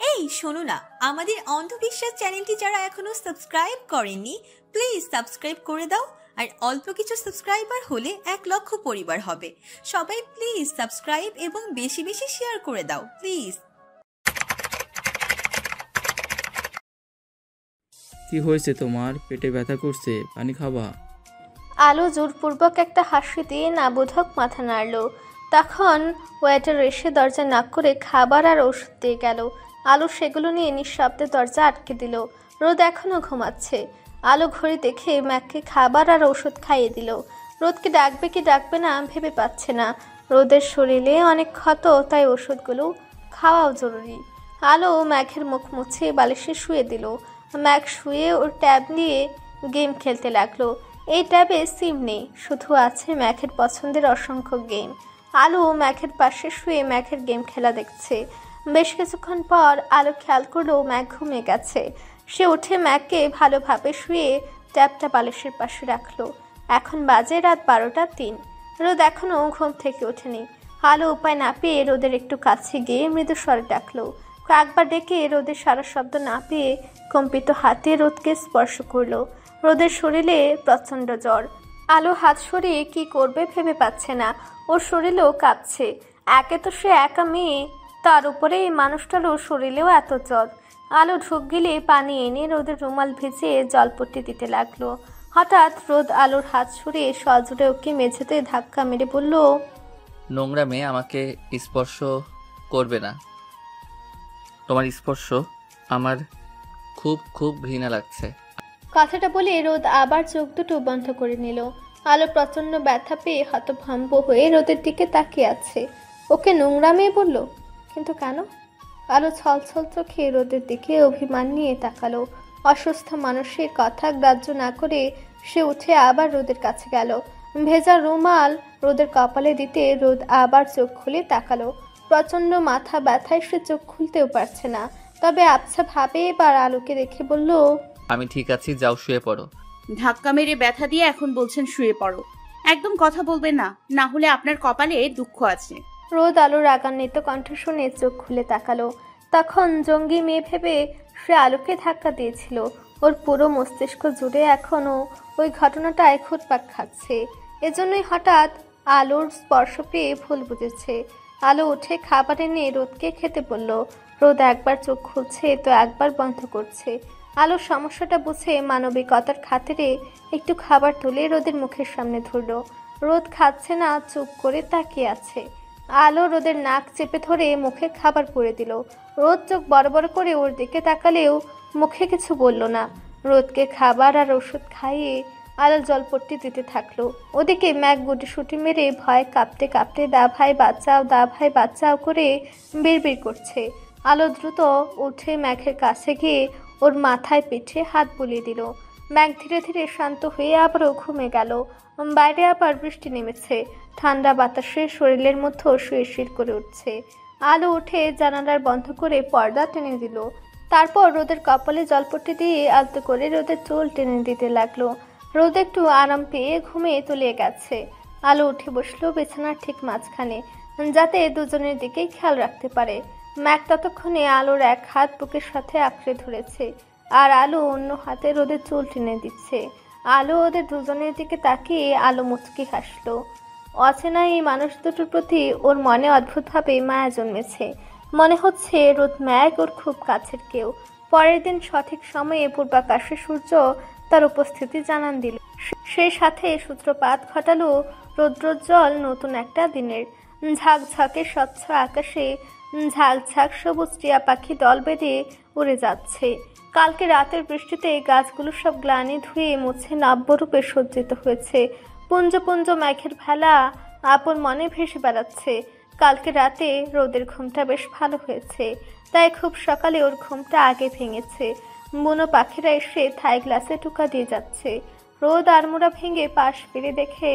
এই শোনো না, আমাদের অন্ধবিশ্বাস চ্যানেলটি যারা এখনো সাবস্ক্রাইব করেননি প্লিজ সাবস্ক্রাইব করে দাও। আর অল্প কিছু সাবস্ক্রাইবার হলে 1,00,000 পরিবার হবে। সবাই প্লিজ সাবস্ক্রাইব এবং বেশি বেশি শেয়ার করে দাও প্লিজ। কি হয়েছে তোমার? পেটে ব্যথা করছে? পানি খাবা? আলো জোরপূর্বক একটা হাসি দিয়ে নাবোধক মাথা নাড়ল। তখন ওয়েটার এসে দরজা নক করে খাবার আর ওষুধ দিয়ে গেল। আলো সেগুলো নিয়ে নিঃশব্দে দরজা আটকে দিল। রোদ এখনও ঘুমাচ্ছে। আলো ঘড়ি দেখে ম্যাককে খাবার আর ওষুধ খাইয়ে দিল। রোদকে ডাকবে কি ডাকবে না ভেবে পাচ্ছে না। রোদের শরীরে অনেক ক্ষত, তাই ওষুধগুলো খাওয়াও জরুরি। আলো ম্যাকের মুখ মুছে বালিশে শুয়ে দিল। ম্যাক শুয়ে ওর ট্যাব নিয়ে গেম খেলতে লাগলো। এই ট্যাবে সিম নেই, শুধু আছে ম্যাকের পছন্দের অসংখ্য গেম। আলো ম্যাকের পাশে শুয়ে ম্যাকের গেম খেলা দেখছে। বেশ কিছুক্ষণ পর আলো খেয়াল করলো ম্যাক ঘুমিয়ে গেছে। সে উঠে ম্যাককে ভালোভাবে শুয়ে ট্যাবটা বালিশের পাশে রাখলো। এখন বাজে রাত 12:03। রোদ এখনও ঘুম থেকে ওঠেনি। আলো উপায় না পেয়ে রোদের একটু কাছে গিয়ে মৃদু স্বরে ডাকলো। কয়েকবার ডেকে রোদের সারা শব্দ না পেয়ে কম্পিত হাতে রোদকে স্পর্শ করলো। রোদের শরীরে প্রচণ্ড জ্বর। আলো হাত সরিয়ে কি করবে ভেবে পাচ্ছে না। ওর শরীরেও কাঁপছে। একে তো সে একা মেয়ে, তার উপরে এই মানুষটারও শরীরেও এত জ্বর। আলো ঢুক গিলে পানি এনে রোদের রুমাল ভিজিয়ে জলপট্টি দিতে লাগলো। হঠাৎ রোদ আলোর হাত সরিয়ে সজোরে ওকে মেঝেতে ধাক্কা মেরে বলল, নোংরা মেয়ে, আমাকে স্পর্শ করবে না। তোমার স্পর্শ আমার খুব খুব ঘৃণা লাগছে। কথাটা বলে রোদ আবার চোখ দুটো বন্ধ করে নিল। আলো প্রচন্ড ব্যথা পেয়ে হতভম্ব হয়ে রোদের দিকে তাকিয়ে আছে। ওকে নোংরা মেয়ে বলল, কিন্তু কেন? আলো ছলছল চোখে রোদের দিকে অভিমান নিয়ে তাকালো। অসুস্থ মানুষের কথা গ্রাহ্য না করে সে উঠে আবার রোদের কাছে গেল। ভেজা রুমাল রোদের কপালে দিতে রোদ আবার চোখ খুলে তাকালো। প্রচন্ড মাথা ব্যথায় সে চোখ খুলতেও পারছে না। তবে আবছা ভাবে এবার আলোকে দেখে বলল, আমি ঠিক আছি, যাও শুয়ে পড়ো। ধাক্কা মেরে ব্যথা দিয়ে এখন বলছেন শুয়ে পড়ো। একদম কথা বলবেন না, না হলে আপনার কপালে দুঃখ আছে। রোদ আলোর রাগান্বিত কণ্ঠ শুনে চোখ খুলে তাকালো। তখন জঙ্গি মেয়ে ভেবে সে আলোকে ধাক্কা দিয়েছিল। ওর পুরো মস্তিষ্ক জুড়ে এখনও ওই ঘটনাটায় ঘুরপাক খাচ্ছে। এজন্যই হঠাৎ আলোর স্পর্শ পেয়ে ভুল বুঝেছে। আলো উঠে খাবার এনে রোদকে খেতে বলল। রোদ একবার চোখ খুলছে তো একবার বন্ধ করছে। আলোর সমস্যাটা বুঝে মানবিকতার খাতিরে একটু খাবার তুলে রোদের মুখের সামনে ধরল। রোদ খাচ্ছে না, চুপ করে তাকিয়ে আছে। আলো রোদের নাক চেপে ধরে মুখে খাবার পুরে দিল। রোদ চোখ বড় বড় করে ওর দিকে তাকালেও মুখে কিছু বলল না। রোদকে খাবার আর ওষুধ খাইয়ে আলো জলপট্টি দিতে থাকলো। ওদিকে ম্যাক গুটিসুটি মেরে ভয় কাঁপতে কাঁপতে দা ভাই বাঁচাও, দা ভাই বাঁচাও করে বিড়বিড় করছে। আলো দ্রুত উঠে ম্যাকের কাছে গিয়ে ওর মাথায় পিঠে হাত বুলিয়ে দিল। ম্যাক ধীরে ধীরে শান্ত হয়ে আবারও ঘুমে গেল। বাইরে আবার বৃষ্টি নেমেছে। ঠান্ডা বাতাসে শরীরের মধ্যে শিরশির করে উঠছে। আলো উঠে জানালার বন্ধ করে পর্দা টেনে দিল। তারপর রোদের কপালে জলপট্টি দিয়ে আলতো করে রোদের চুল টেনে দিতে লাগলো। রোদ একটু আরাম পেয়ে ঘুমিয়ে তলিয়ে গেছে। আলো উঠে বসলো বিছানার ঠিক মাঝখানে, যাতে দুজনের দিকেই খেয়াল রাখতে পারে। ম্যাক ততক্ষণে আলোর এক হাত বুকের সাথে আঁকড়ে ধরেছে, আর আলো অন্য হাতে রোদের চুল টেনে দিচ্ছে। আলো ওদের দুজনের দিকে তাকিয়ে আলো মুচকি হাসলো। অচেনা এই মানুষ দুটোর প্রতি ওর মনে অদ্ভুতভাবে মায়া জন্মেছে। মনে হচ্ছে রোদ ম্যাক ওর খুব কাছের কেউ। পরের দিন সঠিক সময়ে পূর্বাকাশে সূর্য তার উপস্থিতি জানান দিল। সেই সাথে সূত্রপাত ঘটালো রৌদ্রোজ্জ্বল নতুন একটা দিনের। ঝাঁকঝাঁকে স্বচ্ছ আকাশে ঝাঁকঝাঁক সবুজ টিয়া পাখি দল বেঁধে উড়ে যাচ্ছে। কালকে রাতের বৃষ্টিতে গাছগুলো সব গ্লানি ধুয়ে মুছে নব্যরূপে সজ্জিত হয়েছে। পুঞ্জ পুঞ্জ মেঘের ভেলা আপন মনে ভেসে বেড়াচ্ছে। কালকে রাতে রোদের ঘুমটা বেশ ভালো হয়েছে, তাই খুব সকালে ওর ঘুমটা আগে ভেঙেছে। বুনো পাখিরা এসে থাই গ্লাসে টুকা দিয়ে যাচ্ছে। রোদ আড়মোড়া ভেঙে পাশ ফিরে দেখে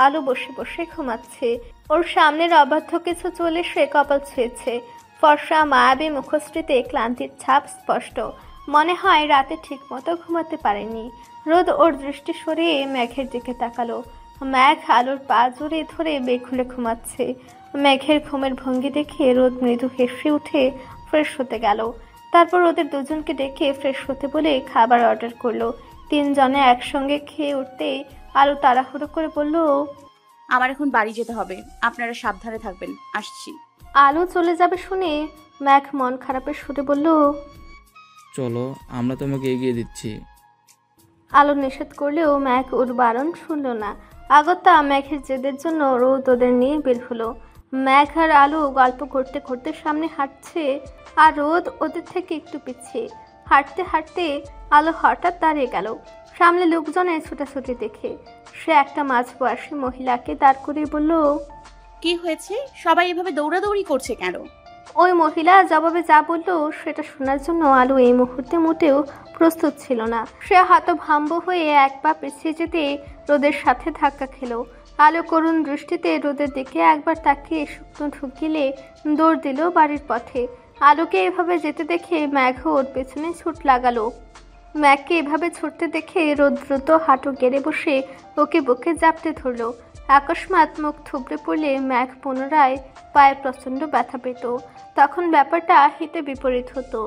আলো বসে বসে ঘুমাচ্ছে। ওর সামনের অবাধ্য কিছু চলে সে কপাল ছুঁয়েছে। ফর্সা মায়াবী মুখশ্রীতে ক্লান্তির ছাপ স্পষ্ট। মনে হয় রাতে ঠিক মতো ঘুমাতে পারেনি। রোদ ওর দৃষ্টি সরিয়ে মেঘের দিকে তাকালো। মেঘ আলোর পা জড়িয়ে ধরে বেখুলে ঘুমাচ্ছে। মেঘের ঘুমের ভঙ্গি দেখে রোদ মৃদু হেসে উঠে ফ্রেশ হতে গেল। তারপর ওদের দুজনকে ডেকে ফ্রেশ হতে বলে খাবার অর্ডার করলো। তিনজনে একসঙ্গে খেয়ে উঠতেই আলো তাড়াহুড়ো করে বলল, আমার এখন বাড়ি যেতে হবে, আপনারা সাবধানে থাকবেন, আসছি। আলো চলে যাবে শুনে ম্যাঘ মন খারাপের সুরে বলল, চলো আমরা তোমাকে এগিয়ে দিচ্ছি। আলো নিষেধ করলেও ম্যাঘ ওর বারণ শুনল না। আগত্যা ম্যাঘের জেদের জন্য রোদ ওদের নিয়ে বের হলো। ম্যাঘ আর আলো গল্প করতে করতে সামনে হাঁটছে, আর রোদ ওদের থেকে একটু পিছিয়ে। হাঁটতে হাঁটতে আলো হঠাৎ দাঁড়িয়ে গেল সামনে লোকজনের ছোটাছুটি দেখে। সে একটা মাঝবয়সী মহিলাকে দাঁড় করিয়ে বলল, কি হয়েছে? সবাই এভাবে দৌড়াদৌড়ি করছে কেন? ওই মহিলা জবাবে যা বলল সেটা শোনার জন্য আলো এই মুহূর্তে মোটেও প্রস্তুত ছিল না। সে হতভম্ব হয়ে এক পা পিছিয়ে যেতে রোদের সাথে ধাক্কা খেলো। আলো করুণ দৃষ্টিতে রোদের দিকে একবার তাকিয়ে শুকনো ঢুকিলে দৌড় দিল বাড়ির পথে। আলোকে এভাবে যেতে দেখে ম্যাঘ ওর পেছনে ছুট লাগালো। ম্যাঘকে এভাবে ছুটতে দেখে রোদ দ্রুত হাঁটু গেড়ে বসে ওকে বুকে জাপটে ধরলো। আকস্মাৎ মুখ থুবড়ে পড়লে ম্যাঘ পুনরায় পায়ে প্রচণ্ড ব্যথা পেত। তখন ব্যাপারটা হিতে বিপরীত হতো।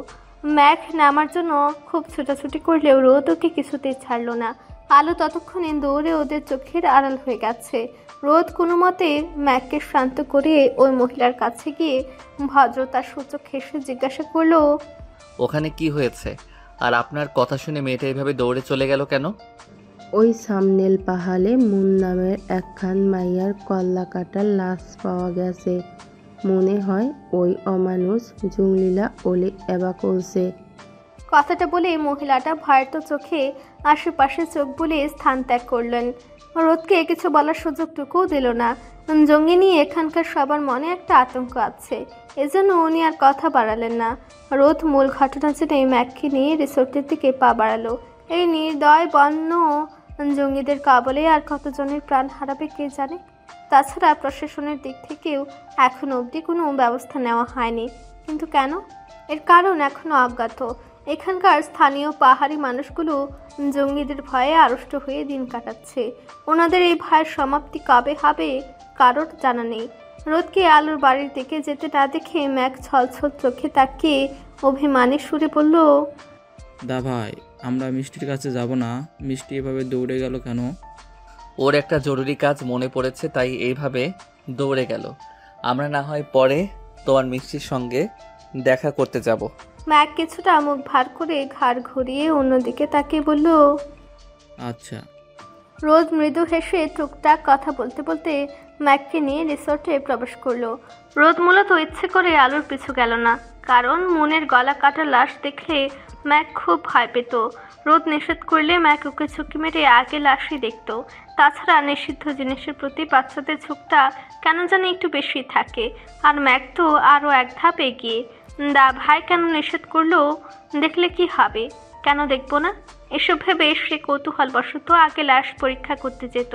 ম্যাঘ নামার জন্য খুব ছোটাছুটি করলেও রোদ ওকে কিছুতেই ছাড়লো না। আলো ততক্ষণে দৌড়ে ওদের চোখের আড়াল হয়ে গেছে। রোদ কোনো মতে ম্যাঘকে শান্ত করে ওই মহিলার কাছে গিয়ে ভদ্রতার সূচক হেসে জিজ্ঞাসা করলো, ওখানে কি হয়েছে? আর আপনার কথা শুনে মেয়েটা এভাবে দৌড়ে চলে গেল কেন? ওই সামনেল পাহাড়ে মুন নামের একখান মাইয়ার কল্লা কাটার লাশ পাওয়া গেছে। মনে হয় ওই অমানুষ জুংলিলা ওলে এবা করছে। কথাটা বলে মহিলাটা ভয়ার্ত চোখে আশেপাশে চোখ বুলিয়ে স্থান ত্যাগ করলেন। রোদকে কিছু বলার সুযোগটুকুও দিল না। জঙ্গি নিয়ে এখানকার সবার মনে একটা আতঙ্ক আছে, এজন্য উনি আর কথা বাড়ালেন না। রোদ মূল ঘটনা জেনে ম্যাককে নিয়ে রিসোর্টের দিকে পা বাড়ালো। এই নির্দয় বন্য জঙ্গিদের কবলে আর কতজনের প্রাণ হারাবে কে জানে। তাছাড়া প্রশাসনের দিক থেকেও এখনো অবধি কোনো ব্যবস্থা নেওয়া হয়নি। কিন্তু কেন? এর কারণ এখনো অজ্ঞাত। এখানকার স্থানীয় পাহাড়ি মানুষগুলো জঙ্গিদের ভয়ে আড়ষ্ট হয়ে দিন কাটাচ্ছে। ওনাদের এই ভয়ের সমাপ্তি কবে হবে কারোর জানা নেই। রোদকে আলোর বাড়ির দিকে যেতে না দেখে ম্যাক ছলছল চোখে তাকিয়ে অভিমানী সুরে বলল, দা ভাই, আমরা মিষ্টির কাছে যাব না। মিষ্টি এভাবে দৌড়ে গেল কেন? ওর একটা জরুরি কাজ মনে পড়েছে, তাই এইভাবে দৌড়ে গেল। আমরা না হয় পরে তোমার মিষ্টির সঙ্গে দেখা করতে যাব। ম্যাক কিছুটা মুখ ভার করে ঘাড় ঘুরিয়ে অন্যদিকে তাকিয়ে বলল, আচ্ছা। রোদ মৃদু হেসে টুকটাক কথা বলতে বলতে ম্যাককে নিয়ে রিসোর্টে প্রবেশ করলো। রোদ মূলত ইচ্ছে করে আলোর পিছু গেল না, কারণ মনের গলা কাটা লাশ দেখলে ম্যাক খুব ভয় পেত। রোদ নিষেধ করলে ম্যাক ওকে ঝুঁকি মেরে আগে লাশই দেখত। তাছাড়া নিষিদ্ধ জিনিসের প্রতি বাচ্চাদের ঝোঁকটা কেন জানি একটু বেশি থাকে। আর ম্যাক তো আরও এক ধাপ এগিয়ে। দা ভাই কেন নিষেধ করলো, দেখলে কি হবে, কেন দেখবো না, এসব ভেবে সে কৌতূহলবশত আগে লাশ পরীক্ষা করতে যেত।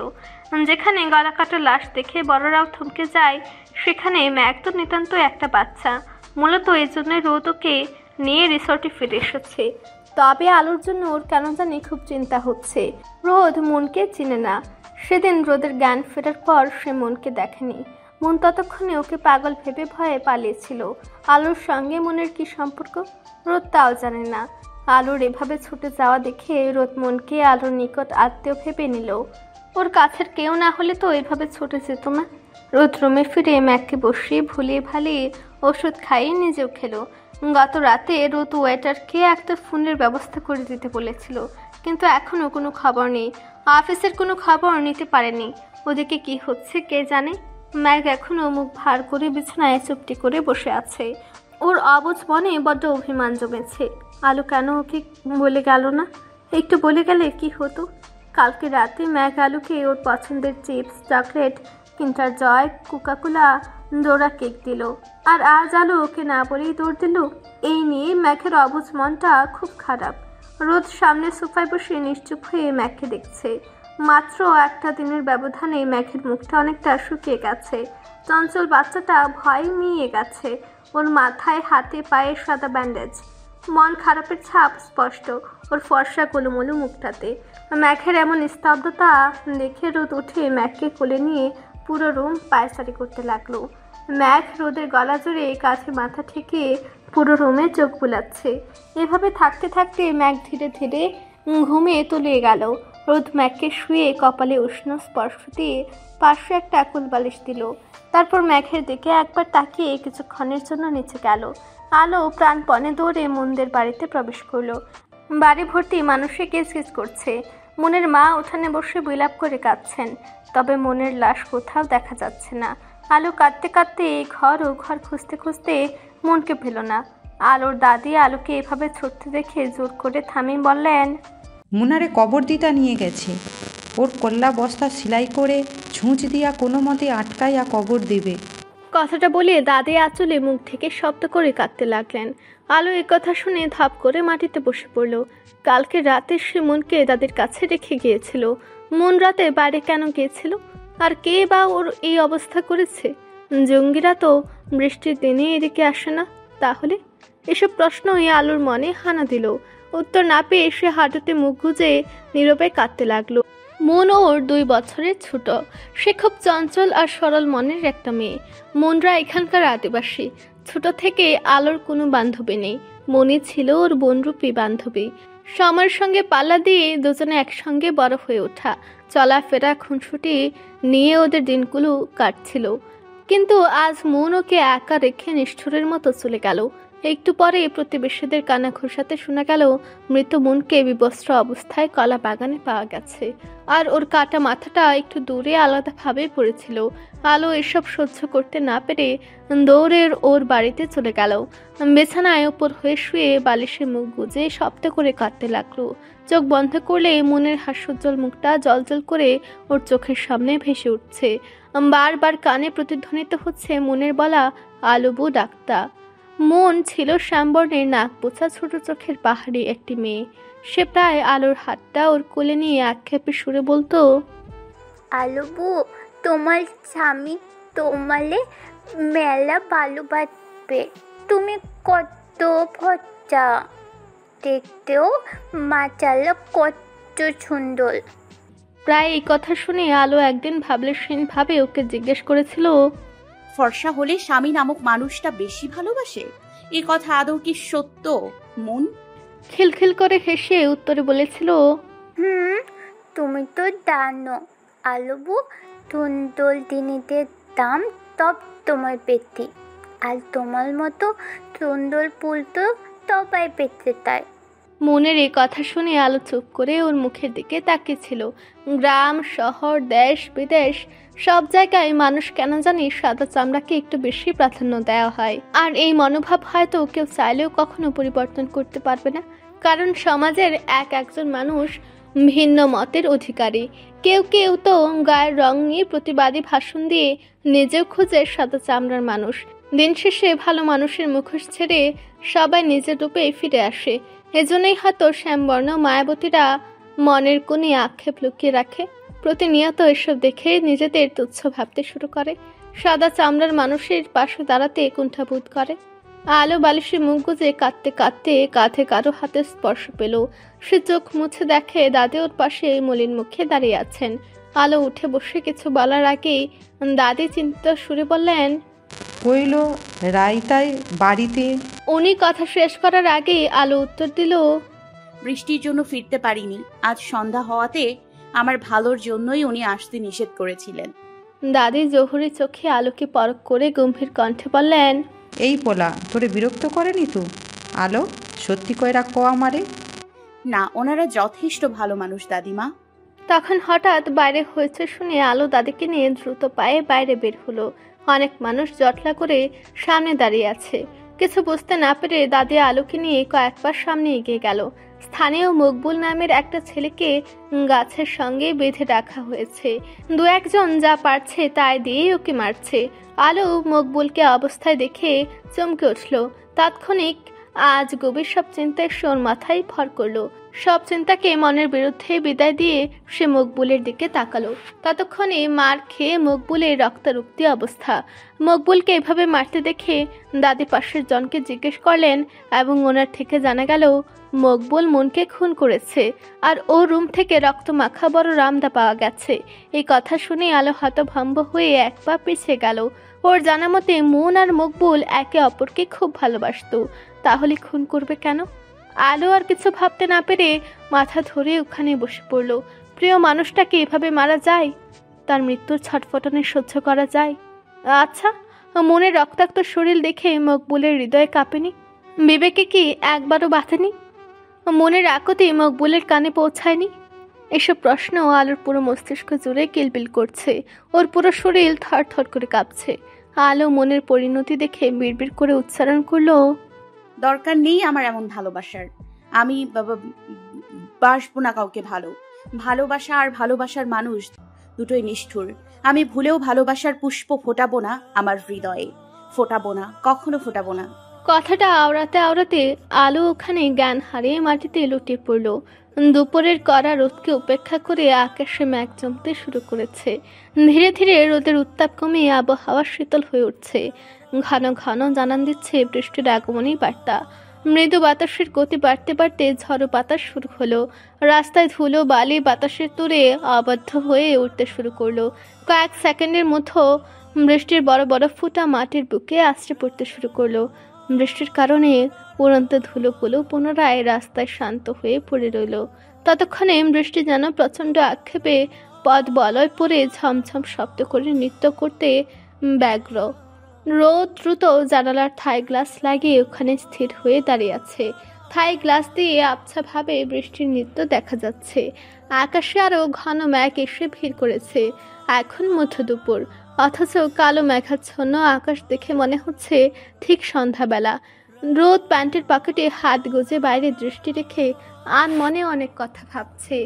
যেখানে গলা কাটা লাশ দেখে বড়রাও থমকে যায়, সেখানে ম্যাক তো নিতান্ত একটা বাচ্চা। মূলত এই জন্য রোদ ওকে নিয়ে রিসর্টে ফিরে এসেছে। তবে আলোর জন্য ওর কেন জানি খুব চিন্তা হচ্ছে। রোদ মনকে চিনে না। সেদিন রোদের জ্ঞান ফেরার পর সে মনকে দেখেনি। মন ততক্ষণে ওকে পাগল ভেবে ভয়ে পালিয়েছিল। আলোর সঙ্গে মনের কি সম্পর্ক রোদ তাও জানে না। আলোর এভাবে ছুটে যাওয়া দেখে রোদ মনকে আলোর নিকট আত্মীয় ভেবে নিল। ওর কাছের কেউ না হলে তো এভাবে ছুটে যেত না। রোদ রুমে ফিরে ম্যাককে বসিয়ে ভুলিয়ে ভালিয়ে ওষুধ খাইয়ে নিজেও খেলো। গত রাতে রোদ ওয়েটারকে একটা ফোনের ব্যবস্থা করে দিতে বলেছিল, কিন্তু এখনও কোনো খবর নেই। অফিসের কোনো খবর নিতে পারেনি। ওদিকে কি হচ্ছে কে জানে। ম্যাক এখনও মুখ ভার করে বিছানায় চুপটি করে বসে আছে। ওর অবুঝ মনে বড্ড অভিমান জমেছে। আলো কেন ওকে বলে গেল না? একটু বলে গেলে কি হতো। কালকে রাতে ম্যাক আলুকে ওর পছন্দের চিপস, চকলেট, কিন্ডার জয়, কোকাকোলা, ডোরা কেক দিল, আর আজ আলো ওকে না বলেই দৌড় দিল। এই নিয়ে ম্যাকের অবুঝ মনটা খুব খারাপ। রোদ সামনে সোফায় বসে নিশ্চুপ হয়ে ম্যাককে দেখছে। মাত্র একটা দিনের ব্যবধানে ম্যাকের মুখটা অনেকটা শুকিয়ে গেছে। চঞ্চল বাচ্চাটা ভয় মিয়ে গেছে। ওর মাথায় হাতে পায়ে সাদা ব্যান্ডেজ। মন খারাপের ছাপ স্পষ্ট ওর ফর্সা গোলুমোলু মুখটাতে। ম্যাকের এমন স্তব্ধতা দেখে রোদ উঠে ম্যাককে কোলে নিয়ে পুরো রুম পায়চারি করতে লাগলো। ম্যাক রোদের গলা জুড়ে কাছে মাথা ঠেকিয়ে পুরো রুমে চোখ বুলাচ্ছে। এভাবে থাকতে থাকতে ম্যাক ধীরে ধীরে ঘুমিয়ে তলিয়ে গেল। রোদ ম্যাককে শুয়ে কপালে উষ্ণ স্পর্শ দিয়ে পাশে একটা আকুল বালিশ দিল। তারপর ম্যাঘের দিকে একবার তাকিয়ে কিছুক্ষণের জন্য নিচে গেল। আলো প্রাণপণে দৌড়ে মুনদের বাড়িতে প্রবেশ করলো। বাড়ি ভর্তি মানুষে গিজগিজ করছে। মনের মা উঠানে বসে বিলাপ করে কাঁদছেন, তবে মনের লাশ কোথাও দেখা যাচ্ছে না। আলো কাঁদতে কাঁদতে ঘর ও ঘর খুঁজতে খুঁজতে মনকে পেল না। আলোর দাদি আলোকে এভাবে ছুটতে দেখে জোর করে থামিয়ে বললেন, মুনারে কবর দিতা নিয়ে গেছে। ওর কল্লা বস্তা সেলাই করে ছুঁচ দিয়া কোনো মতে আটকাইয়া কবর দিবে। কথাটা বলে দাদি আঁচলে মুখ থেকে শব্দ করে কাঁদতে লাগলেন। আলো এ কথা শুনে ধাপ করে মাটিতে বসে পড়ল। কালকে রাতে সে মনকে দাদির কাছে রেখে গিয়েছিল। মন রাতে বাইরে কেন গিয়েছিল? আর কে বা ওর এই অবস্থা করেছে? জঙ্গিরা তো বৃষ্টির দিনে এদিকে আসে না। তাহলে এসব প্রশ্নই আলোর মনে হানা দিল। উত্তর না পেয়ে সে হাঁটুতে মুখ গুজে নীরবে কাঁদতে লাগলো। মন ওর 2 বছরের ছোট। সে খুব চঞ্চল আর সরল মনের একটা মেয়ে। মনরা এখানকার আদিবাসী। ছোট থেকে আলোর কোনো বান্ধবী নেই। মনি ছিল ওর বোনরূপী বান্ধবী। সময়ের সঙ্গে পাল্লা দিয়ে দুজনে একসঙ্গে বড় হয়ে ওঠা। চলাফেরা খুনসুটি নিয়ে ওদের দিনগুলো কাটছিল। কিন্তু আজ মন ওকে একা রেখে নিষ্ঠুরের মতো চলে গেল। একটু পরে প্রতিবেশীদের কানা ঘোষাতে শোনা গেল মৃত মনকে বিবস্ত্র অবস্থায় কলা বাগানে পাওয়া গেছে। আর ওর কাটা মাথাটা একটু দূরে আলাদাভাবে পড়েছিল। আলো এসব সহ্য করতে না পেরে দৌড়ে ওর বাড়িতে চলে গেল। বিছানায় ওপর হয়ে শুয়ে বালিশে মুখ গুজে শব্দ করে কাঁদতে লাগলো। চোখ বন্ধ করলে মনের হাস্যোজ্জ্বল মুখটা জলজল করে ওর চোখের সামনে ভেসে উঠছে। বারবার কানে প্রতিধ্বনিত হচ্ছে মনের বলা আলুবু ডাক্তা। মন ছিল শ্যামবর্ণের নাক পোছা ছোট চোখের পাহাড়ি একটি মেয়ে। সে প্রায় আলোর হাতটা ওর কোলে নিয়ে আক্ষেপে সুরে বলতো, আলুবু, তোমার স্বামী তোমালে মেলা ভালোবাসবে। তুমি কত ফর্সা, দেখতেও মাচালা কত সুন্দর। প্রায় এই কথা শুনে আলো একদিন ভাবলেশীন ভাবে ওকে জিজ্ঞেস করেছিল, ফর্সা হলে স্বামী নামক মানুষটা বেশি ভালোবাসে? এ কথা আদৌ কি সত্য মন? খিলখিল করে হেসে উত্তরে বলেছিল, তুমি তো জানো আলুবু, সুন্দর দিনীদের দাম তব তোমার পেতি। আর তোমার মতো সুন্দর ফুল তো সবাই পেতে তাই। মনের এই কথা শুনে আলো চুপ করে ওর মুখের দিকে তাকিয়েছিল। গ্রাম, শহর, দেশ, বিদেশ সব জায়গায় মানুষ কেন জানি সাদা চামড়াকে একটু বেশি প্রাধান্য দেওয়া হয়। আর এই মনোভাব হয়তো কেউ চাইলেও কখনো পরিবর্তন করতে পারবে না। কারণ সমাজের একজন মানুষ ভিন্ন মতের অধিকারী। কেউ কেউ তো গায়ের রং নিয়ে প্রতিবাদী ভাষণ দিয়ে নিজেও খুঁজে সাদা চামড়ার মানুষ। দিন শেষে ভালো মানুষের মুখোশ ছেড়ে সবাই নিজের রূপে ফিরে আসে। এজন্যই হয়তো শ্যামবর্ণ মায়াবতীরা মনের কোণে আক্ষেপ লুকিয়ে রাখে। প্রতিনিয়ত এসব দেখে নিজেদের তুচ্ছ ভাবতে শুরু করে। সাদা চামড়ার মানুষের পাশে দাঁড়াতে কুণ্ঠাবোধ করে। আলো বালিশে মুখ গুজে কাঁদতে কাঁদতে কাঁধে কারো হাতে স্পর্শ পেল। সে চোখ মুছে দেখে দাদি ওর পাশে মলিন মুখে দাঁড়িয়ে আছেন। আলো উঠে বসে কিছু বলার আগেই দাদি চিন্তিত সুরে বললেন, কইল রাইতাই বাড়িতে। উনি কথা শেষ করার আগে আলো উত্তর দিল, বৃষ্টির জন্য ফিরতে পারিনি। আজ সন্ধ্যা হওয়াতে আমার ভালোর জন্যই উনি আসতে নিষেধ করেছিলেন। দাদি জহুরি চোখে আলোকে পরখ করে গম্ভীর কণ্ঠে বললেন, এই পোলা তোরে বিরক্ত করেনি তো? আলো সত্যি কইরা ক আমারে। না, ওনারা যথেষ্ট ভালো মানুষ দাদিমা। তখন হঠাৎ বাইরে হয়েছে শুনে আলো দাদিকে নিয়ে দ্রুত পায়ে বাইরে বের হলো। অনেক মানুষ জটলা করে সামনে দাঁড়িয়ে আছে। কিছু বুঝতে না পেরে দাদি আলোকে নিয়ে কয়েকবার সামনে এগিয়ে গেল। স্থানীয় মকবুল নামের একটা ছেলেকে গাছের সঙ্গে বেঁধে রাখা হয়েছে। 2-1 জন যা পারছে তাই দিয়ে ওকে মারছে। আলো মকবুলকে অবস্থায় দেখে চমকে উঠল। তাৎক্ষণিক আজ গভীর সব চিন্তায় ওর মাথায় ভর করলো। সব চিন্তাকে মনের বিরুদ্ধে বিদায় দিয়ে সে মকবুলের দিকে তাকালো। ততক্ষণে মার খেয়ে মকবুলের রক্তারক্তি অবস্থা। মকবুলকে এভাবে মারতে দেখে দাদি পাশের জনকে জিজ্ঞেস করলেন এবং ওনার থেকে জানা গেল মকবুল মনকে খুন করেছে। আর ও রুম থেকে রক্ত মাখা বড় রামদা পাওয়া গেছে। এই কথা শুনে আলো হতভম্ব হয়ে এক পা পিছিয়ে গেল। ওর জানা মতে মন আর মকবুল একে অপরকে খুব ভালোবাসতো, তাহলে খুন করবে কেন? আলো আর কিছু ভাবতে না পেরে মাথা ধরে ওখানে বসে পড়ল। প্রিয় মানুষটাকে এভাবে মারা যায়? তার মৃত্যুর ছটফটানি সহ্য করা যায়? আচ্ছা, মনের রক্তাক্ত শরীর দেখে মকবুলের হৃদয় কাঁপেনি? বিবেকে কি একবারও বাঁধেনি? মনের আকুতি মকবুলের কানে পৌঁছায়নি? এসব প্রশ্ন আলোর পুরো মস্তিষ্ক জুড়ে কিলবিল করছে। ওর পুরো শরীর থরথর করে কাঁপছে। আলো মনের পরিণতি দেখে বিড়বিড় করে উচ্চারণ করলো, দরকার নেই আমার এমন ভালোবাসার। আমি বাসবো না কাউকে ভালোবাসা আর ভালোবাসার মানুষ দুটোই নিষ্ঠুর। আমি ভুলেও ভালোবাসার পুষ্প ফোটাবো না আমার হৃদয়ে, ফোটাবো না, কখনো ফোটাবো না। কথাটা আওড়াতে আওড়াতে আলো ওখানে জ্ঞান হারিয়ে মাটিতে লুটিয়ে পড়ল। দুপুরের কড়া রোদকে উপেক্ষা করে আকাশে মেঘ জমতে শুরু করেছে। ধীরে ধীরে রোদের উত্তাপ কমিয়ে আবহাওয়া শীতল হয়ে উঠছে। ঘন ঘন জানান দিচ্ছে বৃষ্টির আগমনী বার্তা। মৃদু বাতাসের গতি বাড়তে বাড়তে ঝড়ো বাতাস শুরু হলো। রাস্তায় ধুলো বালি বাতাসের তোড়ে আবদ্ধ হয়ে উঠতে শুরু করলো। কয়েক সেকেন্ডের মধ্যে বৃষ্টির বড় বড় ফোঁটা মাটির বুকে আছড়ে পড়তে শুরু করলো। বৃষ্টির কারণে উড়ন্ত ধুলোগুলো পুনরায় রাস্তায় শান্ত হয়ে পড়ে রইল। ততক্ষণে বৃষ্টি যেন প্রচণ্ড আক্ষেপে পথ বলয় পরে ঝমঝম শব্দ করে নৃত্য করতে ব্যগ্র। রোদ দ্রুত জানালার থাই গ্লাস লাগিয়ে ওখানে স্থির হয়ে দাঁড়িয়ে আছে। থাই গ্লাস দিয়ে আবছাভাবে বৃষ্টির নৃত্য দেখা যাচ্ছে। আকাশে আরও ঘন মেঘ এসে ভিড় করেছে। এখন মধ্য দুপুর, অথচ কালো মেঘাচ্ছন্ন আকাশ দেখে মনে হচ্ছে ঠিক সন্ধ্যাবেলা। রোদ প্যান্টের পকেটে হাত গুজে বাইরে দৃষ্টি রেখে মনে অনেক কথা ভাবছে।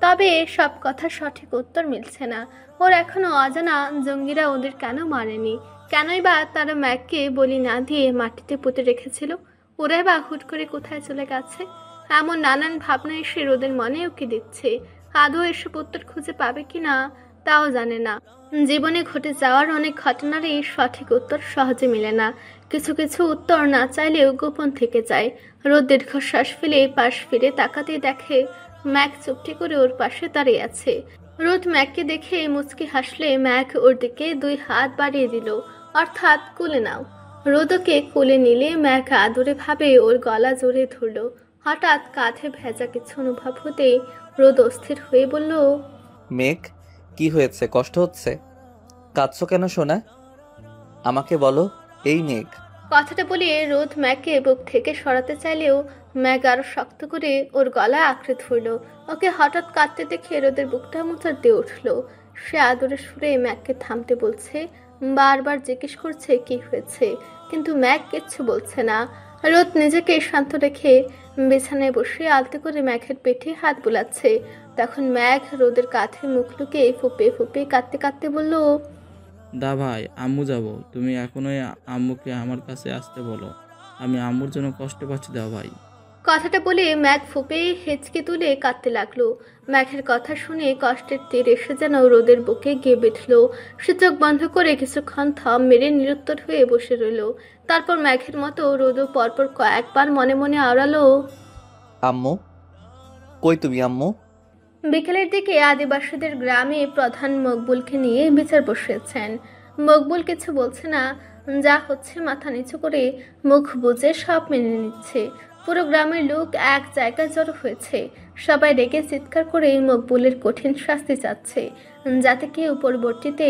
তবে সব কথা সঠিক উত্তর মিলছে না। ওর এখনো অজানা জঙ্গিরা ওদের কেন মারেনি, কেনই বা তারা ম্যাককে বলি না দিয়ে মাটিতে পুঁতে রেখেছিল? ওরাই বা হুট করে কোথায় চলে গেছে? এমন নানান ভাবনা এসে রোদের মনে উকি দিচ্ছে। আদৌ এসব উত্তর খুঁজে পাবে কিনা তাও জানে না। জীবনে ঘটে যাওয়ার অনেক ঘটনারই সঠিক উত্তর সহজে মেলে না। কিছু কিছু উত্তর না চাইলেও গোপন থেকে যায়। রোদ দীর্ঘশ্বাস ফেলে পাশ ফিরে তাকাতে দেখে ম্যাক চুপটি করে ওর পাশে দাঁড়িয়ে আছে। রোদ ম্যাককে দেখে মুচকি হাসলে ম্যাক ওর দিকে 2 হাত বাড়িয়ে দিল, অর্থাৎ কোলে নাও। রোদকে কোলে নিলে ম্যাক আদরে ভাবে ওর গলা জড়িয়ে ধরল। হঠাৎ কাঁধে ভেজা কিছু অনুভব হতে রোদ অস্থির হয়ে বলল, মেঘ, কি হয়েছে? কষ্ট হচ্ছে? কাঁদছো কেন সোনা? আমাকে বলো। এই মেঘ। কথাটা বলে রোদ ম্যাককে বুক থেকে সরাতে চাইলেও ম্যাক আরো শক্ত করে ওর গলা আঁকড়ে ধরল। ওকে হঠাৎ কাঁদতে দেখে রোদের বুকটা মোচড় দিয়ে উঠল। সে আদরে সুরে ম্যাককে থামতে বলছে, বারবার জিজ্ঞেস করছে কি হয়েছে, কিন্তু ম্যাক কিচ্ছু বলছে না। রোদ নিজেকে শান্ত রেখে বিছানায় বসে আলতে করে ম্যাকের পেটে হাত বুলাচ্ছে। তখন ম্যাক রোদের কাঁধে মুখ লুকিয়ে ফুপে ফুপে কাঁদতে কাঁদতে বলল, দা ভাই, আম্মু যাব, তুমি এখনোই আম্মুকে আমার কাছে আসতে বলো। আমি আম্মুর জন্য কষ্ট পাচ্ছি দা ভাই। কথাটা বলে ম্যাক ফুপে হেঁচকে তুলে কাঁদতে লাগলো। ম্যাকের কথা শুনে কষ্টের তীর এসে যেন রোদের বুকে গিয়ে বিঁধল। সে চোখ বন্ধ করে কিছুক্ষণ থম মেরে নিরুত্তর হয়ে বসে রইল। তারপর ম্যাকের মতো রোদও পরপর কয়েকবার মনে মনে আওড়ালো, আম্মু কই তুমি আম্মু? বিকেলের দিকে আদিবাসীদের গ্রামে প্রধান মকবুলকে নিয়ে বিচার বসিয়েছেন। মকবুল কিছু বলছে না, যা হচ্ছে মাথা নিচু করে মুখ বুজে সব মেনে নিচ্ছে। পুরো গ্রামের লোক এক জায়গায় জড়ো হয়েছে। সবাই রেগে চিৎকার করে মকবুলের কঠিন শাস্তি চাচ্ছে, যাতে কেউ পরবর্তীতে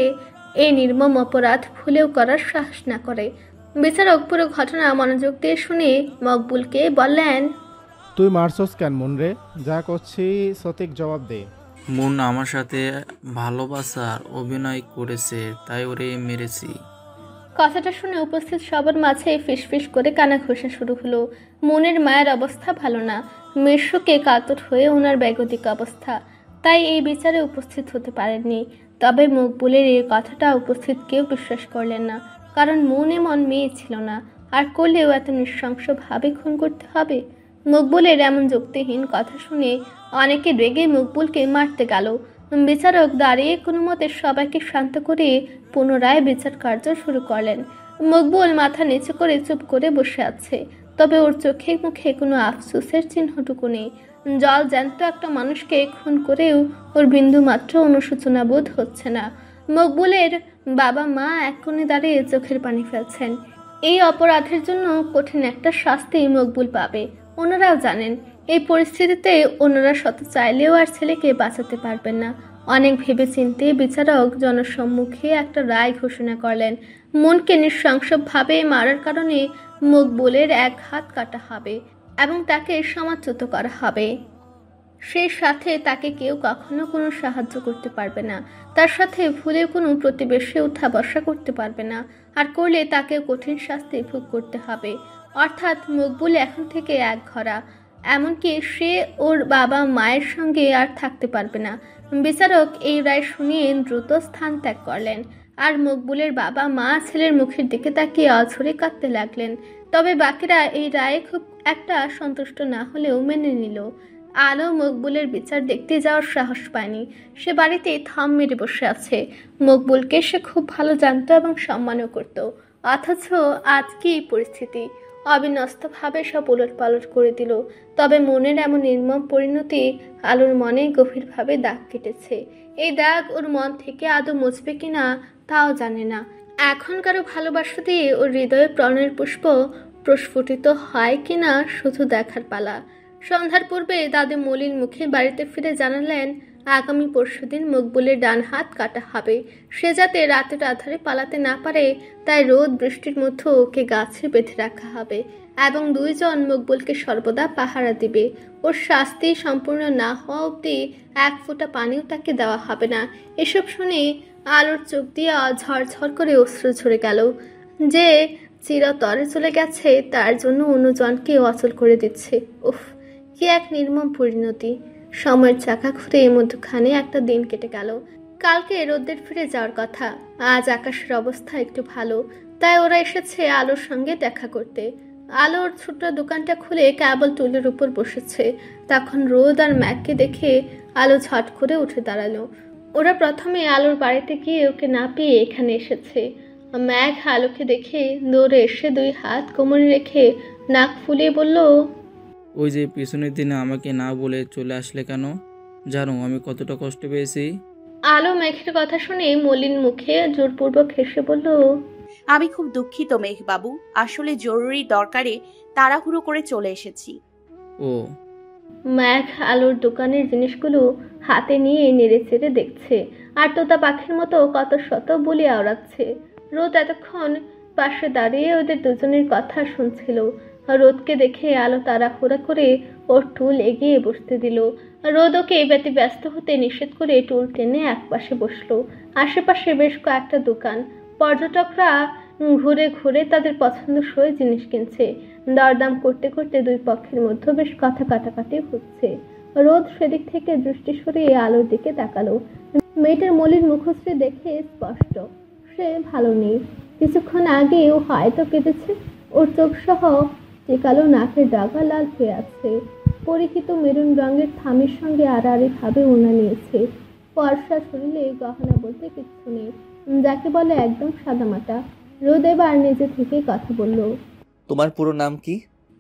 এই নির্মম অপরাধ ভুলেও করার সাহস না করে। বিচারক পুরো ঘটনা মনোযোগ দিয়ে শুনে মকবুলকে বললেন, তুই মারছস কেন মন রে? যা করছি সঠিক জবাব দে। মন আমার সাথে ভালোবাসার অভিনয় করেছে, তাই ওরে মেরেছি। কথাটা শুনে উপস্থিত সবার মাঝে ফিসফিস করে কানা ঘষা শুরু হলো। মনের মায়ের অবস্থা ভালো না। মেশোকে কাতর হয়ে ওনার ব্যাগতিক অবস্থা, তাই এই বিচারে উপস্থিত হতে পারেননি। তবে মকবুলের এই কথাটা উপস্থিত কেউ বিশ্বাস করলেন না, কারণ মন এমন মেয়ে ছিল না। আর করলেও এত নৃশংসভাবে খুন করতে হবে? মকবুলের এমন যুক্তিহীন কথা শুনে অনেকে রেগে মকবুলকে মারতে গেল। বিচারক দাঁড়িয়ে কোনো মতে সবাইকে শান্ত করে পুনরায় বিচার কার্য শুরু করলেন। মকবুল মাথা নিচু করে চুপ করে বসে আছে, তবে ওর চোখে মুখে কোনো আফসোসের চিহ্নটুকু নেই। জল জ্যান্ত একটা মানুষকে খুন করেও ওর বিন্দু মাত্র অনুশোচনা বোধ হচ্ছে না। মকবুলের বাবা মা এক কোণে দাঁড়িয়ে চোখের পানি ফেলছেন। এই অপরাধের জন্য কঠিন একটা শাস্তি মকবুল পাবে। ওনারাও জানেন এই পরিস্থিতিতে ওনারা শত চাইলেও আর ছেলেকে বাঁচাতে পারবেন না। অনেক ভেবে চিন্তে বিচারক জনসম্মুখে একটা রায় ঘোষণা করলেন। মনকে নৃশংসভাবে মারার কারণে মকবুলের এক হাত কাটা হবে এবং তাকে সমাচ্যুত করা হবে। সেই সাথে তাকে কেউ কখনো কোনো সাহায্য করতে পারবে না। তার সাথে ভুলেও কোনো প্রতিবেশী উঠা বসা করতে পারবে না, আর করলে তাকে কঠিন শাস্তি ভোগ করতে হবে। অর্থাৎ মকবুল এখন থেকে এক ঘরা, এমনকি সে ওর বাবা মায়ের সঙ্গে আর থাকতে পারবে না। বিচারক এই রায় শুনিয়ে দ্রুত স্থান ত্যাগ করলেন, আর মকবুলের বাবা মা ছেলের মুখের দিকে তাকিয়ে অঝরে কাঁদতে লাগলেন। তবে বাকিরা এই রায়ে খুব একটা সন্তুষ্ট না হলেও মেনে নিল। আলো মকবুলের বিচার দেখতে যাওয়ার সাহস পায়নি। সে বাড়িতে থম মেরে বসে আছে। মকবুলকে সে খুব ভালো জানত এবং সম্মানও করত, অথচ আজ কি পরিস্থিতি! অবিন্যস্তভাবে সব উলটপালট করে দিল। তবে মনের এমন নির্মম পরিণতি আলোর মনে গভীরভাবে দাগ কেটেছে। এই দাগ ওর মন থেকে আদৌ মুছবে কিনা তাও জানে না। এখন কারো ভালোবাসা দিয়ে ওর হৃদয়ে প্রাণের পুষ্প প্রস্ফুটিত হয় কিনা শুধু দেখার পালা। সন্ধ্যার পূর্বে দাদু মলিন মুখে বাড়িতে ফিরে জানালেন আগামী পরশুদিন মকবুলের ডান হাত কাটা হবে। সে যাতে রাতের আধারে পালাতে না পারে তাই রোদ বৃষ্টির মধ্যে ওকে গাছে বেঁধে রাখা হবে এবং দুইজন মকবুলকে সর্বদা পাহারা দিবে। ওর শাস্তি সম্পূর্ণ না হওয়া অবধি এক ফোঁটা পানিও তাকে দেওয়া হবে না। এসব শুনে আলোর চোখ দিয়ে ঝরঝর করে অশ্রু ঝরে গেল। যে চিরতরে চলে গেছে তার জন্য অন্যজনকে অচল করে দিচ্ছে। উফ, কি এক নির্মম পরিণতি! সময়ের চাকা ঘুরে মধ্যখানে একটা দিন কেটে গেল। কালকে রোদ্রের ফিরে যাওয়ার কথা। আজ আকাশের অবস্থা একটু ভালো, তাই ওরা এসেছে আলোর সঙ্গে দেখা করতে। আলোর ছোট্ট দোকানটা খুলে কেবল টুলের উপর বসেছে। তখন রোদ আর ম্যাককে দেখে আলো ঝট করে উঠে দাঁড়ালো। ওরা প্রথমে আলোর বাড়িতে গিয়ে ওকে না পেয়ে এখানে এসেছে। ম্যাক আলোকে দেখে দৌড়ে এসে দুই হাত কোমরে রেখে নাক ফুলিয়ে বলল, ওই যে পিছনের দিনে আমাকে না বলে চলে আসলে কেন? জানো আমি কতটা কষ্ট পেয়েছি? আলো মেঘের কথা শুনে মলিন মুখে জোরপূর্বক হেসে বলল, আমি খুব দুঃখিত মেঘবাবু, আসলে জরুরি দরকারে তাড়াহুড়ো করে চলে এসেছি। ও। ম্যাঘ আলোর দোকানের জিনিসগুলো হাতে নিয়ে নেড়ে চেড়ে দেখছে আর তোতা পাখির মতো কত শত বলে আওড়াচ্ছে। রোদ এতক্ষণ পাশে দাঁড়িয়ে ওদের দুজনের কথা শুনছিল। রোদকে দেখে আলো তাড়াহুড়া করে ওর টুল এগিয়ে বসতে দিল। রোদ ওকে ব্যস্ত হতে নিষেধ করে টুল টেনে একপাশে বসলো। আশেপাশে বেশ কয়েকটা দোকান। পর্যটকরা ঘুরে ঘুরে তাদের পছন্দসই জিনিস কিনছে। দরদাম করতে করতে দুই পক্ষের মধ্যে বেশ কথা কাটাকাটি হচ্ছে। রোদ সেদিক থেকে দৃষ্টি সরিয়ে আলোর দিকে তাকালো। মেয়েটার মলিন মুখশ্রী দেখে স্পষ্ট সে ভালো নেই। কিছুক্ষণ আগে ও হয়তো কেঁদেছে। ওর চোখ সহ টেকালো নাকের ডাগা লাল হয়ে আছে। পরিহিত মেরুন রঙের থামির সঙ্গে আড়াআড়িভাবে ওড়না নিয়েছে। ফর্সা শরীরে গহনা বলতে কিচ্ছু নেই, যাকে বলে একদম সাদামাটা। রোদ এবার নিজে থেকে কথা বলল, তোমার পুরো নাম কি?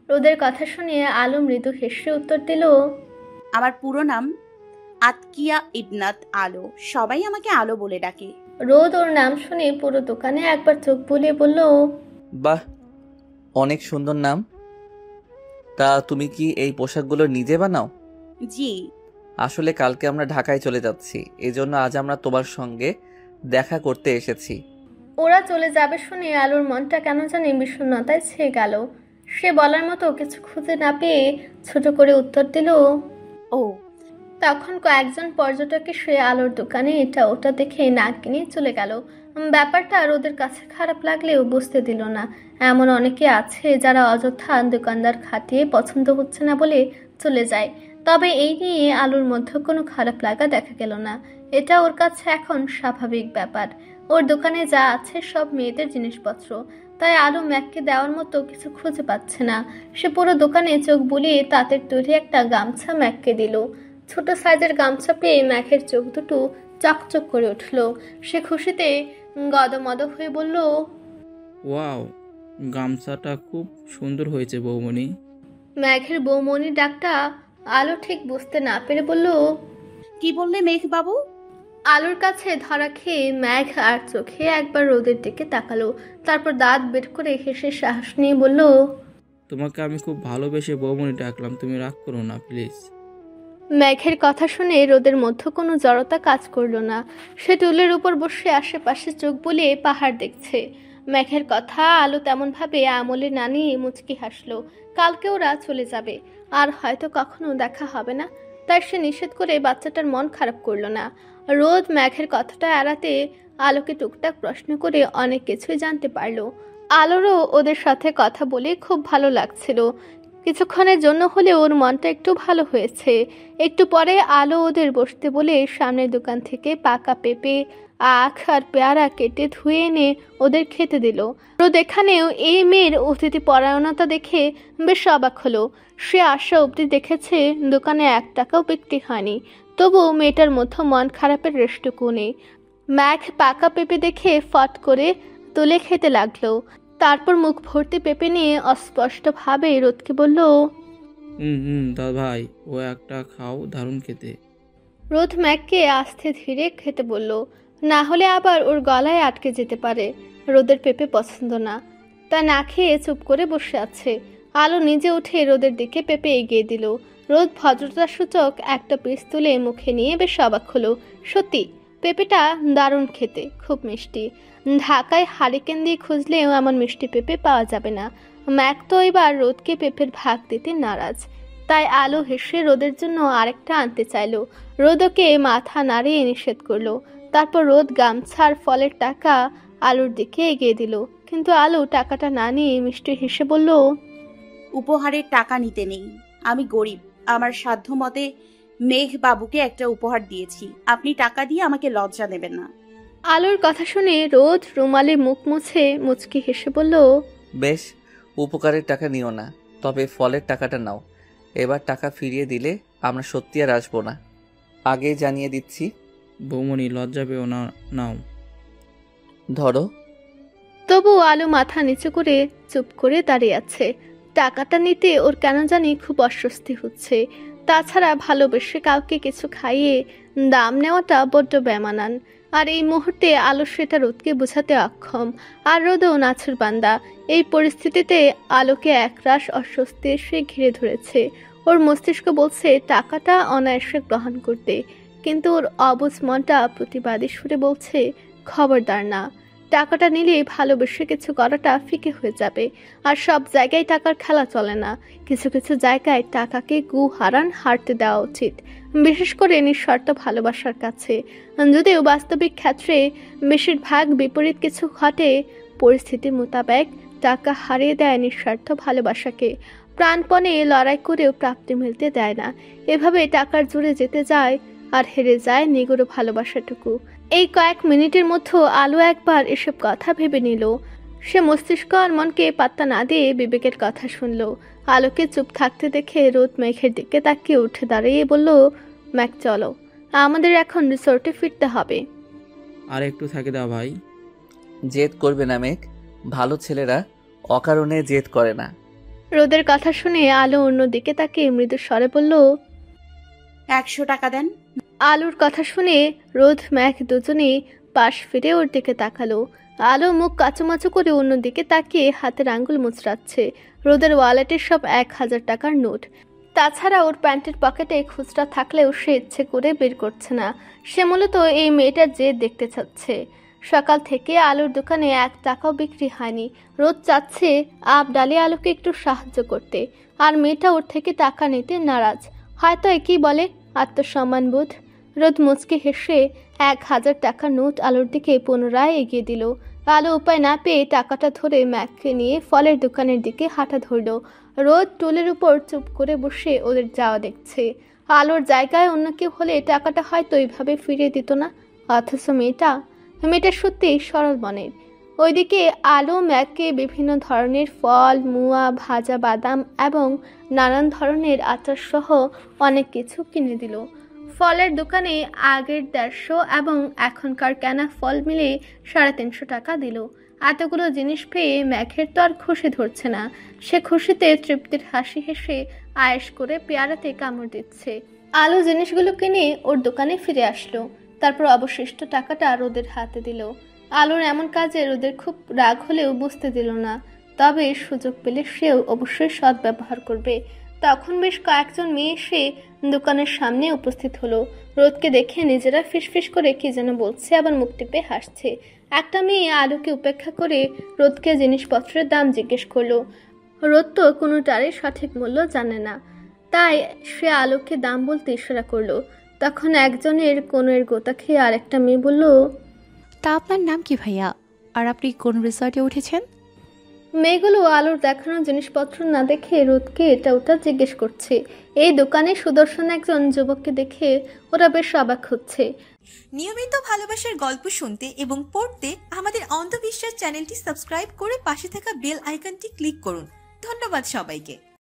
রোদের কথা শুনে আলো মৃদু হেসে উত্তর দিল, আমার পুরো নাম আতকিয়া ইবনাত আলো, সবাই আমাকে আলো বলে ডাকে। রোদ ওর নাম শুনে পুরো দোকানে একবার চোখ বুলিয়ে বলল, বাহ, অনেক সুন্দর নাম। তা তুমি কি এই পোশাকগুলো নিজে বানাও? জি। আসলে কালকে আমরা ঢাকায় চলে যাচ্ছি, এজন্য আজ আমরা তোমার সঙ্গে দেখা করতে এসেছি। ওরা চলে যাবে শুনে আলোর মনটা কেন জানি বিষণ্ণতায় ছেয়ে গেল। সে বলার মতো কিছু খুঁজে না পেয়ে ছোট করে উত্তর দিল, ও। তখন কয়েকজন পর্যটক এসে আলোর দোকানে এটা ওটা দেখে নাক কিনে চলে গেল। ব্যাপারটা রোদের কাছে খারাপ লাগলেও বুঝতে দিল না। এমন অনেকে আছে যারা অযথা দোকানদার খাটিয়ে পছন্দ হচ্ছে না বলে চলে যায়। তবে এই নিয়ে আলোর মধ্যে কোনো খারাপ লাগা দেখা গেল না। এটা ওর কাছে এখন স্বাভাবিক ব্যাপার। ওর দোকানে যা আছে সব মেয়েদের জিনিসপত্র, তাই আলো ম্যাককে দেওয়ার মতো কিছু খুঁজে পাচ্ছে না। সে পুরো দোকানে চোখ বুলিয়ে তাঁতের তৈরি একটা গামছা ম্যাককে দিল। ছোট সাইজের গামছা পেয়ে ম্যাকের চোখ দুটো চকচক করে উঠল। সে খুশিতে গদমদ হয়ে বলল, ওয়াও, গামছাটা খুব সুন্দর হয়েছে বৌমণি। ম্যাঘের বৌমণি ডাকটা আলো ঠিক বুঝতে না পেরে বলল, কি বললে মেঘবাবু? আলোর কাছে ধরা খেয়ে ম্যাঘ আর চোখে একবার রোদের দিকে তাকালো, তারপর দাঁত বের করে হেসে সাহস নিয়ে বলল, তোমাকে আমি খুব ভালোবেসে বৌমনি ডাকলাম, তুমি রাগ করো না প্লিজ। মেঘের কথা শুনে রোদের মধ্যে কোনো জড়তা কাজ করলো না। সে টুলের উপর বসে আশেপাশে চোখ বুলিয়ে পাহাড় দেখছে। মেঘের কথা আলো তেমনভাবে আমলে না নিয়ে মুচকি হাসলো। কালকে ওরা চলে যাবে, আর হয়তো কখনো দেখা হবে না, তাই সে নিষেধ করে বাচ্চাটার মন খারাপ করলো না। রোদ মেঘের কথাটা এড়াতে আলোকে টুকটাক প্রশ্ন করে অনেক কিছুই জানতে পারলো। আলোরও ওদের সাথে কথা বলে খুব ভালো লাগছিল। কিছুক্ষণের জন্য হলে ওর মনটা একটু ভালো হয়েছে। একটু পরে আলো ওদের বসতে বলে সামনের দোকান থেকে পাকা পেঁপে, আখ আর পেয়ারা কেটে ধুয়ে এনে ওদের খেতে দিল। রোদ এখানেও এই মেয়ের অতিথি পরায়ণতা দেখে বেশ অবাক হলো। সে আসা অবধি দেখেছে দোকানে 1 টাকাও বিক্রি হয়নি, তবু মেয়েটার মধ্যে মন খারাপের রেশটুকু নেই। ম্যাঘ পাকা পেঁপে দেখে ফট করে তুলে খেতে লাগলো। তারপর মুখ ভর্তি পেঁপে নিয়ে অস্পষ্টভাবে রোদকে বলল, দাদা ভাই, ও একটা খাও, দারুণ খেতে। রোদ ম্যাঘকে আস্তে ধীরে খেতে বলল, না হলে আবার ওর গলায় আটকে যেতে পারে। রোদের পেঁপে পছন্দ না, তা না খেয়ে চুপ করে বসে আছে। আলো নিজে উঠে রোদের দিকে পেঁপে এগিয়ে দিল। রোদ ভদ্রতাসূচক একটা পিস তুলে মুখে নিয়ে বেশ অবাক হলো। সত্যি পেঁপেটা দারুণ খেতে, খুব মিষ্টি। ঢাকায় হারিকেন দিয়ে খুঁজলেও এমন মিষ্টি পেঁপে পাওয়া যাবে না। ম্যাক তো এবার রোদকে পেঁপের ভাগ দিতে নারাজ, তাই আলো হেসে রোদের জন্য আরেকটা আনতে চাইলো। রোদ ওকে মাথা নাড়িয়ে নিষেধ করলো। তারপর রোদ গামছার ফলের টাকা আলুর দিকে এগিয়ে দিল, কিন্তু আলু টাকাটা না নিয়ে মিষ্টি হেসে বলল, উপহারের টাকা নিতে নেই, আমি গরিব। আমার সাধ্য মতে মেঘ বাবুকে একটা উপহার দিয়েছি, আপনি টাকা দিয়ে আমাকে লজ্জা দেবেন না। আলুর কথা শুনে রোদ রুমালে মুখ মুছে মুচকি হেসে বলল, বেশ, উপকারের টাকা নিও না, তবে ফলের টাকাটা নাও। এবার টাকা ফিরিয়ে দিলে আমরা সত্যি আর আসবো না, আগেই জানিয়ে দিচ্ছি। বৌমনি লজ্জা পেও না, নাও। ধরো। তবু আলু মাথা নিচু করে চুপ করে দাঁড়িয়ে আছে। টাকাটা নিতে ওর কেন জানি খুব অস্বস্তি হচ্ছে। তাছাড়া ভালোবেসে কাউকে কিছু খাইয়ে দাম নেওয়াটা বড্ড বেমানান। আর এই মুহূর্তে আলো সেটা রোদকে বোঝাতে অক্ষম। আর রোদও নাছুর বান্দা। এই পরিস্থিতিতে আলোকে একরাশ অস্বস্তি এসে ঘিরে ধরেছে। ওর মস্তিষ্ক বলছে টাকাটা অনায়াসে গ্রহণ করতে, কিন্তু ওর অবুঝ মনটা প্রতিবাদী সুরে বলছে, খবরদার না, টাকাটা নিলে ভালোবেসে কিছু করাটা ফিকে হয়ে যাবে। আর সব জায়গায় টাকার খেলা চলে না, কিছু কিছু জায়গায় টাকাকে গু হারান হারতে দেওয়া উচিত, বিশেষ করে নিঃস্বার্থ ভালোবাসার কাছে। যদিও বাস্তবিক ক্ষেত্রে বেশিরভাগ বিপরীত কিছু ঘটে। পরিস্থিতি মোতাবেক টাকা হারিয়ে দেয় নিঃস্বার্থ ভালোবাসাকে, প্রাণপণে লড়াই করেও প্রাপ্তি মিলতে দেয় না। এভাবে টাকার জোরে যেতে যায় আর হেরে যায় নিগড় ভালোবাসাটুকু। এই কয়েক মিনিটের মধ্যে আলো একবার এসব কথা ভেবে নিল। সে মস্তিষ্ক আর মনকে পাত্তা না দিয়ে বিবেকের কথা শুনল। আলোকে চুপ থাকতে দেখে রোদ মেঘের দিকে তাকিয়ে উঠে দাঁড়িয়ে বলল, ম্যাক চলো, আমাদের এখন রিসোর্টে ফিরতে হবে। আর একটু থাকে দাও ভাই। জেদ করবে না মেঘ, ভালো ছেলেরা অকারণে জেদ করে না। রোদের কথা শুনে আলো অন্যদিকে তাকিয়ে মৃদু স্বরে বলল, 100 টাকা দেন। আলুর কথা শুনে রোদ ম্যাঘ দুজনেই পাশ ফিরে ওর দিকে তাকালো। আলো মুখ কাচুমাচু করে অন্যদিকে তাকিয়ে হাতের আঙ্গুল মুচড়াচ্ছে। রোদের ওয়ালেটে সব 1000 টাকার নোট। তাছাড়া ওর প্যান্টের পকেটে খুচরা থাকলেও সে ইচ্ছে করে বের করছে না। সে মূলত এই মেয়েটার জেদ দেখতে চাচ্ছে। সকাল থেকে আলুর দোকানে 1 টাকাও বিক্রি হয়নি। রোদ চাচ্ছে আপ ডালে আলুকে একটু সাহায্য করতে, আর মেয়েটা ওর থেকে টাকা নিতে নারাজ। হয়তো একই বলে আত্মসম্মান বোধ। রোদ মুচকে হেসে 1000 টাকার নোট আলুর দিকে পুনরায় এগিয়ে দিল। আলো উপায় না পেয়ে টাকাটা ধরে ম্যাককে নিয়ে ফলের দোকানের দিকে হাঁটা ধরল। রোদ টুলের উপর চুপ করে বসে ওদের যাওয়া দেখছে। আলোর জায়গায় অন্য কেউ হলে টাকাটা হয়তো এইভাবে ফিরিয়ে দিত না, অথচ মেয়েটা সত্যি সরল মনের। ওইদিকে আলো ম্যাককে বিভিন্ন ধরনের ফল, মুয়া, ভাজা বাদাম এবং নানান ধরনের আচার সহ অনেক কিছু কিনে দিল। ফলের দোকানে আগের 150 এবং এখনকার কেনা ফল মিলে 350 টাকা দিল। এতগুলো জিনিস পেয়ে ম্যাঘের তো আর খুশি ধরছে না। সে খুশিতে তৃপ্তির হাসি হেসে আয়েশ করে পেয়ারাতে কামড় দিচ্ছে। আলো জিনিসগুলো কিনে ওর দোকানে ফিরে আসলো। তারপর অবশিষ্ট টাকাটা রোদের হাতে দিল। আলোর এমন কাজে রোদের খুব রাগ হলেও বুঝতে দিল না, তবে সুযোগ পেলে সেও অবশ্যই সৎ ব্যবহার করবে। তখন বেশ কয়েকজন মেয়ে এসে দোকানের সামনে উপস্থিত হলো। রোদকে দেখে নিজেরা ফিসফিস করে কি যেন বলছে, আবার মুখ টিপে হাসছে। একটা মেয়ে আলোকে উপেক্ষা করে রোদকে জিনিসপত্রের দাম জিজ্ঞেস করলো। রোদ তো কোনোটারই সঠিক মূল্য জানে না, তাই সে আলোকে দাম বলতে ইশারা করলো। তখন একজনের কোণের গোতা খেয়ে আরেকটা মেয়ে বলল, তা আপনার নাম কি ভাইয়া, আর আপনি কোন রিসর্টে উঠেছেন? মেয়েগুলো আলোর দেখানো জিনিসপত্র না দেখে রোদকে এটা ওটা জিজ্ঞেস করছে। এই দোকানে সুদর্শন একজন যুবককে দেখে ওরা বেশ অবাক হচ্ছে। নিয়মিত ভালোবাসার গল্প শুনতে এবং পড়তে আমাদের অন্ধবিশ্বাস চ্যানেলটি সাবস্ক্রাইব করে পাশে থাকা বেল আইকনটি ক্লিক করুন। ধন্যবাদ সবাইকে।